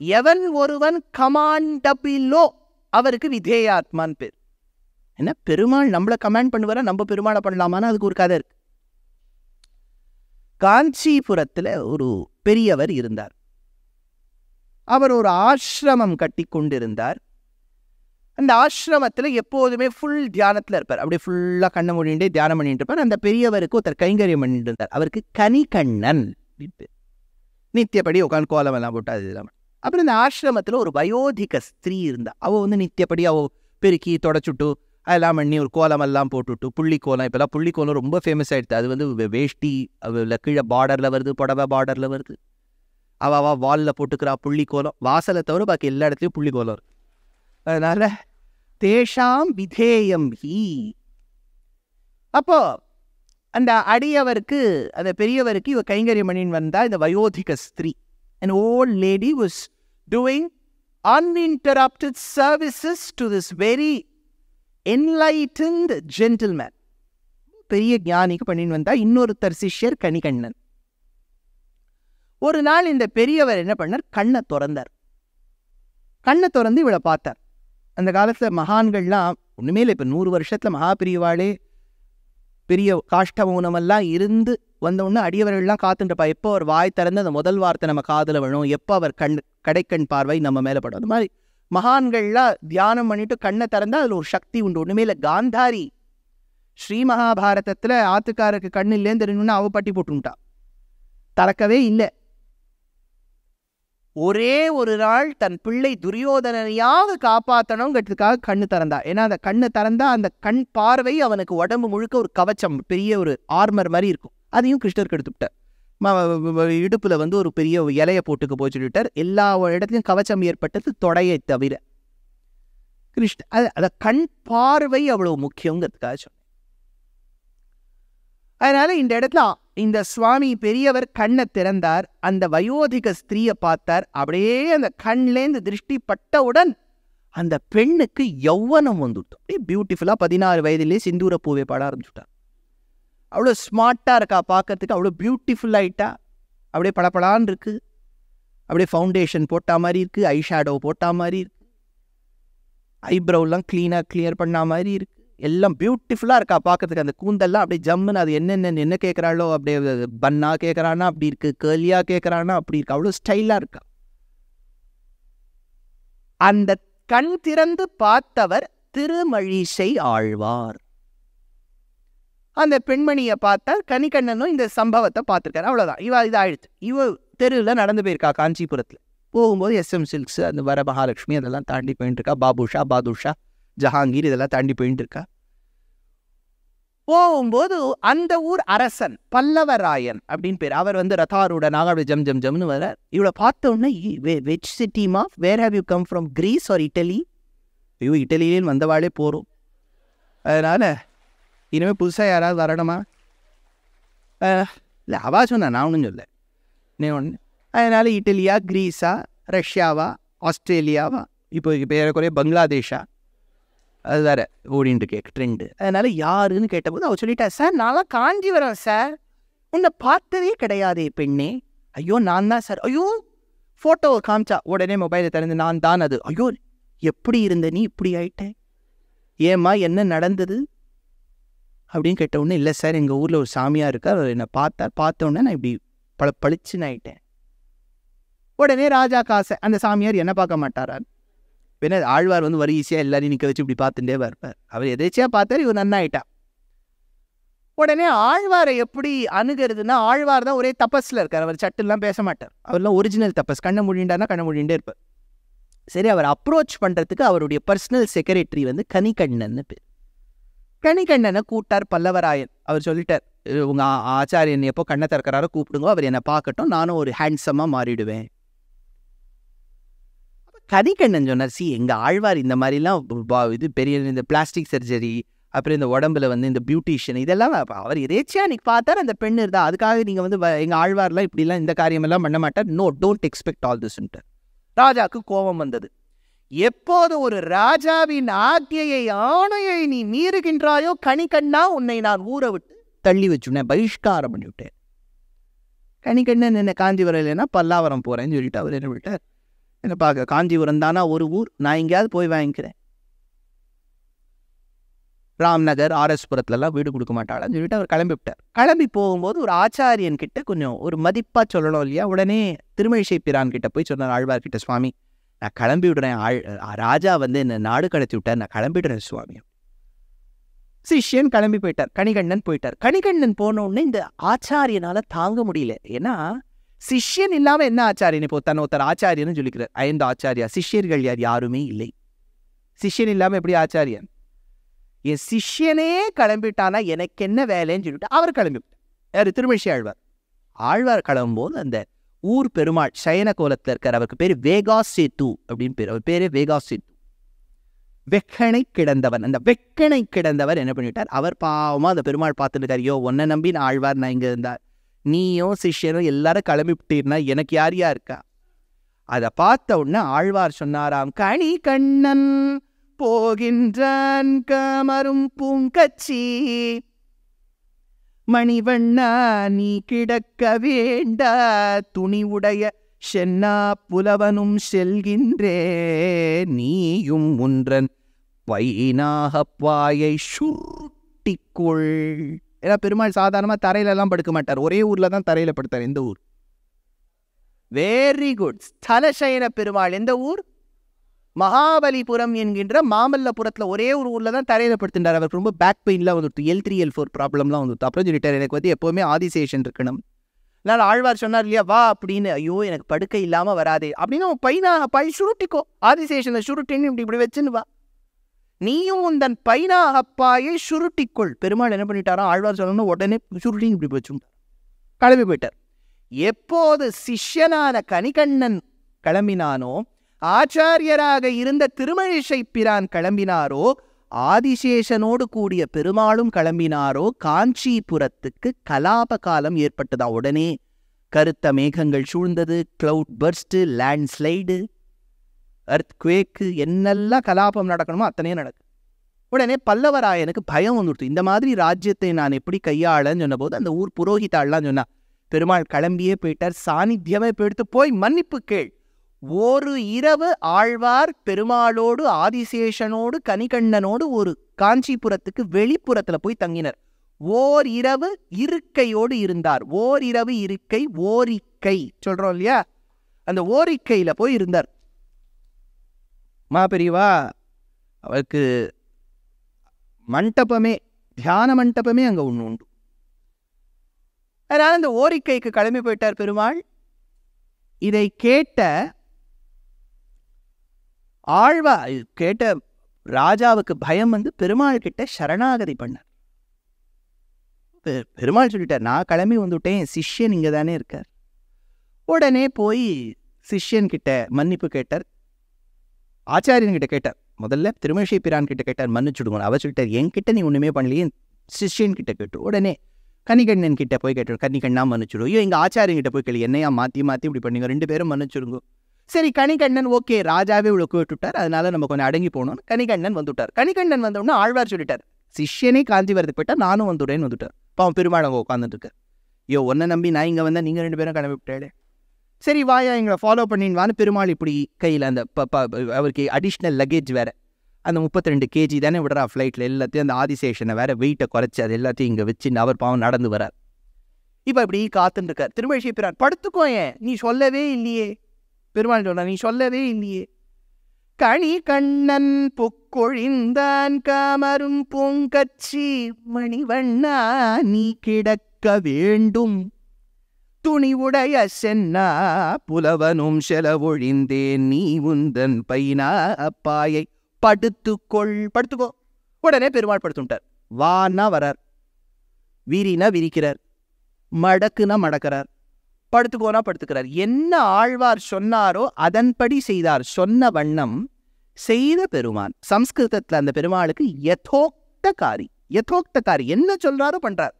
எவன் ஒருவன் கமாண்டபிலோ அவருக்கு விதேயாத்மான் பேர். என்ன பெருமாள் நம்மளை கமாண்ட் பண்ணுவாரா, நம்ம பெருமாளை பண்ணலாமான்னு அதுக்கு ஒரு கதை இருக்கு. காஞ்சிபுரத்துல ஒரு பெரியவர் இருந்தார். அவர் ஒரு ஆசிரமம் கட்டி கொண்டிருந்தார். அந்த ஆசிரமத்துல எப்போதுமே ஃபுல் தியானத்துல இருப்பார். அப்படியே ஃபுல்லா கண்ணை மூடிண்டே தியானம் பண்ணிட்டு இருப்பார். அந்த பெரியவருக்கு ஒருத்தர் கைங்கரியம் பண்ணிட்டு இருந்தார். அவருக்கு கனிகண்ணன் அப்படின்னு நித்தியப்படி உட்காந்து கோலம் எல்லாம் போட்டு அது இல்லாமல். அப்புறம் இந்த ஆசிரமத்துல ஒரு வயோதிக ஸ்திரீ இருந்தா. அவ நித்தியப்படி அவ பெருக்கி தொடச்சுட்டு அதெல்லாம் பண்ணி ஒரு கோலமெல்லாம் போட்டுவிட்டு புள்ளி கோலம். இப்போல்லாம் புள்ளி கோலம் ரொம்ப ஃபேமஸ் ஆகிடுது. அது வேஷ்டி கீழே பார்டரில் வருது, புடவை பார்டரில் வருது. அவ வாலில் போட்டுக்கிறா புள்ளி கோலம். வாசலை தவிர பாக்கி எல்லா இடத்துலையும் புள்ளி கோலம் இருக்கு. அதனால தேஷாம் விதேயம் ஹி. அப்போ அந்த அடியவருக்கு, அந்த பெரியவருக்கு இவ கைங்கரியம் பண்ணின்னு வந்தா இந்த வயோதிக ஸ்திரீ. An old lady was doing uninterrupted services to this very enlightened gentleman. பெரிய ஞானிக்கு பண்ணின்னு வந்தா. இன்னொருத்தர் சிஷ்யர் கனிகண்ணன். ஒரு நாள் இந்த பெரியவர் என்ன பண்ணார், கண்ணை திறந்தார். கண்ணை திறந்து இவளை பார்த்தார். அந்த காலத்துல மகான்கள்லாம் ஒண்ணுமே இல்லை. இப்ப 100 வருஷத்துல மகா பெரியவாளே பெரிய காஷ்டமௌனமெல்லாம் இருந்து வந்தவுடனே அடியவர்கள்லாம் காத்துன்றப்பா எப்போ அவர் வாய் திறந்து அந்த முதல் வார்த்தை நம்ம காதுல வேணும், எப்போ அவர் கடைக்கண் பார்வை நம்ம மேல படும். அது மாதிரி மகான்கள்லாம் தியானம் பண்ணிட்டு கண்ணை திறந்தா அதுல ஒரு சக்தி உண்டு. ஒண்ணுமே இல்லை. காந்தாரி ஸ்ரீ மகாபாரதத்துல ஆத்துக்காருக்கு கண்ணு இல்லேன்னு தெரியும்னா அவ பட்டி போட்டுட்டா, திறக்கவே இல்லை. ஒரே ஒரு நாள் தன் பிள்ளை துரியோதனையாக காப்பாற்றணுங்கிறதுக்காக கண்ணு திறந்தா. ஏன்னா அந்த கண்ணு திறந்தா அந்த கண் பார்வை அவனுக்கு உடம்பு முழுக்க ஒரு கவச்சம், பெரிய ஒரு ஆர்மர் மாதிரி இருக்கும். அதையும் கிருஷ்ணருக்கு எடுத்துவிட்டார். இடுப்புல ஒரு பெரிய இலையை போட்டுக்க போய் சொல்லிட்டார். எல்லா இடத்துலையும் கவச்சம் ஏற்பட்டது தொடையை தவிர. அத கண் பார்வை அவ்வளவு முக்கியங்கிறதுக்காக சொன்னேன். அதனால இந்த இடத்துல இந்த சுவாமி பெரியவர் கண்ணை திறந்தார். அந்த வயோதிக ஸ்திரீயை பார்த்தார். அப்படியே அந்த கண்லேருந்து திருஷ்டி பட்டவுடன் அந்த பெண்ணுக்கு யௌவனம் வந்துவிட்டோம். அப்படியே பியூட்டிஃபுல்லா 16 வயதிலே சிந்தூர பூவை பாட ஆரம்பிச்சுட்டார். அவ்வளோ ஸ்மார்ட்டா இருக்கா பார்க்கறதுக்கு, அவ்வளோ பியூட்டிஃபுல் ஆயிட்டா. அப்படியே படப்படான்னு இருக்கு. அப்படியே ஃபவுண்டேஷன் போட்டா மாதிரி இருக்கு, ஐ ஷேடோ போட்டா மாதிரி இருக்கு, ஐப்ரோலாம் கிளியர் பண்ணா மாதிரி இருக்கு. எல்லாம் பியூட்டிஃபுல்லா இருக்கா பார்க்கறதுக்கு. அந்த கூந்தல்லாம் அப்படியே ஜம்முன்னு அது என்ன கேட்குறாளோ, அப்படியே பன்னா கேட்குறானா அப்படி இருக்கு, கேர்லியா கேட்குறானா அப்படி இருக்கு, அவ்வளோ ஸ்டைலா இருக்கா. அந்த கண் திறந்து பார்த்தவர் திருமழிசை ஆழ்வார். அந்த பெண்மணியை பார்த்தார். கனிகண்ணனும் இந்த சம்பவத்தை பார்த்துருக்காரு. அவ்வளோதான். இதாயிடுச்சு. இவ தெருவில் நடந்து போயிருக்கா. காஞ்சிபுரத்தில் போகும்போது SM சில்க்ஸ், அந்த வர மகாலட்சுமி அதெல்லாம் தாண்டி போயிட்டு இருக்கா. பாதுஷா, ஜஹாங்கீர் இதெல்லாம் தாண்டி போயிட்டு இருக்கா. போகும்போது அந்த ஊர் அரசன் பல்லவராயன் அப்படின்னு பேர். அவர் ரதாரூடனாக அப்படி ஜம் ஜம் ஜம்னு வர. இவளை பார்த்த உடனே, வெச் சிட்டிமா, where have you come from, Greece or Italy? ஐயோ, இட்டலியிலேன்னு வந்தவாளே போகிறோம். அதனால இனிமேல் புதுசாக யாராவது வரணுமா? இல்லை, அவா சொன்னா, நான் ஒன்றும் சொல்ல. நீ ஒன்று. அதனால இட்டலியா, கிரீஸா, ரஷ்யாவா, ஆஸ்திரேலியாவா, இப்போ ஏறக்குறைய பங்களாதேஷா, அது வேற ஓடின்னு கேட்க ட்ரெண்டு. அதனால யாருன்னு கேட்டபோது அவ சொல்லிட்டா, சார் நான்லாம் காஞ்சிபுரம் சார், உன்னை பார்த்ததே கிடையாதே பெண்ணே. ஐயோ நான் தான் சார். ஐயோ, ஃபோட்டோவை காமிச்சா. உடனே மொபைலை திறந்து, நான் தான் அது. ஐயோ, எப்படி இருந்த நீ இப்படி ஆயிட்ட, ஏம்மா என்ன நடந்தது அப்படின்னு கேட்ட உடனே, இல்லை சார் எங்கள் ஊரில் ஒரு சாமியார் இருக்கார், அவர் என்னை பார்த்த உடனே நான் இப்படி பளிச்சுன்னு ஆயிட்டேன். உடனே ராஜா காசை, அந்த சாமியார் என்ன பார்க்க மாட்டாரா? பின்ன ஆழ்வார் வரி ஈஸியாக எல்லாரையும் நிற்க வச்சு இப்படி பார்த்துட்டே இருப்பார். அவர் எதேச்சியாக பார்த்தார், இவர் நன்னாயிட்டா. உடனே ஆழ்வாரை எப்படி அணுகிறதுனா, ஆழ்வார் தான் ஒரே தபஸில் இருக்கார். அவர் சட்டுலாம் பேச மாட்டார். அவர்லாம் ஒரிஜினல் தபஸ். கண்ணை முடிண்டார்னா கண்ணை முடிண்டே இருப்பார். சரி, அவர் அப்ரோச் பண்ணுறதுக்கு அவருடைய பர்சனல் செக்ரட்டரி கனிகண்ணன் பேர். கனிகண்ணனை கூட்டார் பல்லவராயன். அவர் சொல்லிட்டார், உங்கள் ஆச்சாரியன் எப்போ கண்ணை திறக்கிறாரோ கூப்பிடுங்க, அவர் என்னை பார்க்கட்டும், நானும் ஒரு ஹேண்ட்ஸமாக மாறிடுவேன். கனிகண்ணன் சொன்னார், எங்கள் ஆழ்வார் இந்த மாதிரிலாம் இது பெரிய இந்த பிளாஸ்டிக் சர்ஜரி, அப்புறம் இந்த உடம்புல இந்த பியூட்டிஷியன் இதெல்லாம் அவர் எதேச்சியா அன்னைக்கு பார்த்தார். அந்த பெண் இருந்தா, அதுக்காக நீங்கள் எங்கள் ஆழ்வார்லாம் இப்படிலாம் இந்த காரியமெல்லாம் பண்ண மாட்டார். நோ, டோன்ட் எக்ஸ்பெக்ட் ஆல் திஸ்ன்ட்டு. ராஜாவுக்கு கோபம் வந்தது. எப்போது ஒரு ராஜாவின் ஆக்ஞையை, ஆணையை நீ மீறுகின்றாயோ கனிகண்ணா, உன்னை நான் ஊற விட்டு தள்ளி வச்சுனேன், பகிஷ்காரம் பண்ணி விட்டேன். கனிகண்ணன் என்ன காஞ்சிபுரம் இல்லைன்னா பல்லாவரம் போறேன்னு சொல்லிட்டு அவர் என்ன விட்டார், என்ன பார்க்க காஞ்சிபுரம் தானா ஒரு ஊர், நான் எங்கேயாவது போய் வாங்கிக்கிறேன். ராம்நகர் ஆர்எஸ்புரத்துலலாம் வீடு கொடுக்க மாட்டாளான்னு சொல்லிட்டு அவர் கிளம்பி விட்டார். கிளம்பி போகும்போது ஒரு ஆச்சாரியன் கிட்ட கொஞ்சம் ஒரு மதிப்பாக சொல்லணும் இல்லையா, உடனே திருமழிசை பிரான் கிட்ட போய் சொன்னார் ஆழ்வார்கிட்ட, சுவாமி நான் கிளம்பி விடுறேன், ராஜா வந்து என்ன நாடு கடத்தி விட்டார், நான் கிளம்பிடுறேன் சுவாமி. சிஷ்யன் கிளம்பி போயிட்டார். கணிகண்ணன் போயிட்டார். கணிகண்ணன் போன உடனே இந்த ஆச்சாரியனால தாங்க முடியல. ஏன்னா சிஷ்யன் இல்லாம என்ன ஆச்சாரியன், இப்போ தன் ஒருத்தர் ஆச்சாரியன்னு சொல்லிக்கிறார், ஐந்து ஆச்சாரியா, சிஷ்யர்கள் யாருமே இல்லை. சிஷ்யன் இல்லாம எப்படி ஆச்சாரியன்? என் சிஷ்யனே கிளம்பிட்டானா எனக்கு என்ன வேலைன்னு சொல்லிட்டு அவர் கிளம்பிவிட்டார். யாரு? திருமழிசை ஆழ்வார். ஆழ்வார் கிளம்பும்போது அந்த ஊர் பெருமாள் சயன கோலத்தில் இருக்கார். அவருக்கு பேர் வேகாசேத்து அப்படின்னு பேர். அவர் பேரே வேகாசேத்து, வெக்கனை கிடந்தவன். அந்த வெக்கனை கிடந்தவர் என்ன பண்ணிவிட்டார், அவர் பாவமா அந்த பெருமாள் பார்த்துட்டு இருக்கார். ஐயோ உன்னை நம்பி நான் ஆழ்வார் நான் இங்கே இருந்தார், நீயும் சிஷ்யனும் எல்லாரும் கிளம்பி விட்டீர்னா எனக்கு யார் இருக்கா? அதை பார்த்த உடனே ஆழ்வார் சொன்னாராம், கனி கண்ணன் போகின்றான் கமரும் பூங்கச்சி, மணிவண்ணா நீ கிடக்க வேண்டா, துணிவுடைய சென்னா புலவனும் செல்கின்றே, நீயும் ஒன்றன் பைனாகப்பாயை சுருட்டிக்கொள். ஏன்னா பெருமாள் சாதாரணமாக தரையில எல்லாம் படுக்க மாட்டார், ஒரே ஊர்ல தான் தரையில படுத்தார். எந்த ஊர்? Very good. ஸ்தலசயன பெருமாள் எந்த ஊர்? மகாபலிபுரம் என்கின்ற மாமல்லபுரத்தில் ஒரே ஒரு ஊரில் தான் தரையில படுத்துட்டார். அவருக்கு ரொம்ப பேக் பெயின்லாம் வந்துட்டு, L3 L4 ப்ராப்ளம்லாம் வந்துட்டு. அப்புறம் சொல்லிட்டார், எனக்கு வந்து எப்போவுமே ஆதிசேஷன் இருக்கணும். அதனால் ஆழ்வார் சொன்னார் இல்லையா, வா அப்படின்னு. ஐயோ எனக்கு படுக்கை இல்லாமல் வராதே அப்படின்னு, பை சுருட்டிக்கோ, ஆதிசேஷனை சுருட்டின்னு இப்படி வச்சுன்னு வா, நீயும் உந்தன் பைனாகப்பாயை சுருட்டிக்கொள். பெருமாள் என்ன பண்ணிட்டாரோ, ஆழ்வார் சொல்லணும் உடனே சுருட்டின்னு இப்படி வச்சுட்டார், கிளம்பி போயிட்டார். எப்போது சிஷ்யனான கணிகண்ணன் கிளம்பினானோ, ஆச்சாரியராக இருந்த திருமழிசை பிரான் கிளம்பினாரோ, ஆதிசேஷனோடு கூடிய பெருமாளும் கிளம்பினாரோ, காஞ்சிபுரத்துக்கு கலாப காலம் ஏற்பட்டதா. உடனே கருத்த மேகங்கள் சூழ்ந்தது, கிளவுட் பர்ஸ்ட், லேண்ட்ஸ்லைடு, எர்த்குவேக்கு, என்னெல்லாம் கலாபம் நடக்கணுமோ அத்தனையும் நடக்கு. உடனே பல்லவராயனுக்கு பயம் வந்துடுது, இந்த மாதிரி ராஜ்யத்தை நான் எப்படி கையாளன்னு சொன்னபோது அந்த ஊர் புரோகிதாள்லாம் சொன்னா, பெருமாள் கிளம்பியே போயிட்டார், சாநித்தியமே போயிடுத்து, போய் மன்னிப்பு கேள். ஒரு இரவு ஆழ்வார் பெருமாளோடு ஆதிசேஷனோடு கணிகண்ணனோடு ஒரு காஞ்சிபுரத்துக்கு வெளிப்புறத்துல போய் தங்கினர். ஓர் இரவு இருக்கையோடு இருந்தார். ஓர் இரவு இருக்கை, ஓரிக்கை சொல்றோம் இல்லையா, அந்த ஓரிக்கையில போய் இருந்தார். மாபெரிவா அவருக்கு மண்டபமே, தியான மண்டபமே அங்க ஒன்று உண்டு. அதனால அந்த ஓரிக்கைக்கு கிளம்பி போயிட்டார் பெருமாள். இதை கேட்ட கேட்ட ராஜாவுக்கு பயம் வந்து பெருமாள் கிட்ட சரணாகதி பண்ணார். பெருமாள் சொல்லிட்டார், நான் கிளம்பி வந்துட்டேன், சிஷ்யன் இங்கே தானே இருக்கார். உடனே போய் சிஷ்யன் கிட்ட மன்னிப்பு கேட்டார். ஆச்சாரியன் கிட்ட கேட்டார், முதல்ல திருமழிசை பிரான் கிட்ட கேட்டார், மன்னிச்சுடுங்க. அவர் சொல்லிட்டார், என்கிட்ட நீ ஒன்றுமே பண்ணலையே, சிஷ்யன் கிட்ட கேட்டு. உடனே கணிகண்ணன் கிட்ட போய் கேட்டார், கணிகண்ணா மன்னிச்சுடும். ஐயோ எங்கள் ஆச்சாரியன் கிட்ட போய் கேள்வி, என்னையா மாற்றி மாற்றி இப்படி பண்ணீங்க, ரெண்டு பேரும் மன்னிச்சுடுங்க. சரி கணிகண்ணன் ஓகே, ராஜாவே இவ்வளோ விட்டுட்டார், அதனால நம்ம கொஞ்சம் அடங்கி போனோம். கணிகண்ணன் வந்துட்டார். கணிகண்ணன் வந்தோடனே ஆழ்வார் சொல்லிட்டார், சிஷ்யனே காஞ்சிபுரத்துக்கு போயிட்டா நானும் வந்துடுறேன்னு வந்துட்டார். பாவம் பெருமாள் அங்கே உட்காந்துட்டு இருக்கார். ஐயோ ஒன்றை நம்பி நான் இங்கே வந்தால் நீங்கள் ரெண்டு பேரும் கிளம்பி விட்டாடே, சரி வாயா எங்களை ஃபாலோ பண்ணின்னு பெருமாள் இப்படி கையில் அந்த அவருக்கு அடிஷ்னல் லக்கேஜ் வேறு, அந்த 32 kg தானே விடுறா ஃப்ளைட்டில், எல்லாத்தையும் அந்த ஆதிசேஷனை வேறு வெயிட்டை குறைச்சி அது எல்லாத்தையும் இங்கே வச்சு அவர் பாவம் நடந்து வரார். இப்போ இப்படி காத்துன்னு இருக்கார். திருமழிசை பிரான், படுத்துக்கோ, ஏன் நீ சொல்லவே இல்லையே. பெருமாள் சொன்னா, நீ சொல்லவே இல்லையே. கனி கண்ணன் பொக்கொழிந்தான் காமரும் பூங்கச்சி, மணிவண்ணா நீ கிடக்க வேண்டும், துணிவுடைய சென்னா புலவனும் செலவொழிந்தேன், நீ உந்தன் பைனா அப்பாயை படுத்துக்கோ. உடனே பெருமாள் படுத்துட்டார். வானா வரார், விரினா விரிக்கிறார், மடக்குனா மடக்கிறார், படுத்துக்கோனா படுத்துக்கிறார். என்ன ஆழ்வார் சொன்னாரோ அதன்படி செய்தார். சொன்ன வண்ணம் செய்த பெருமான். சம்ஸ்கிருதத்தில் அந்த பெருமாளுக்கு யதோக்தகாரி, யதோக்தகாரி என்ன சொல்றாரோ பண்றார்.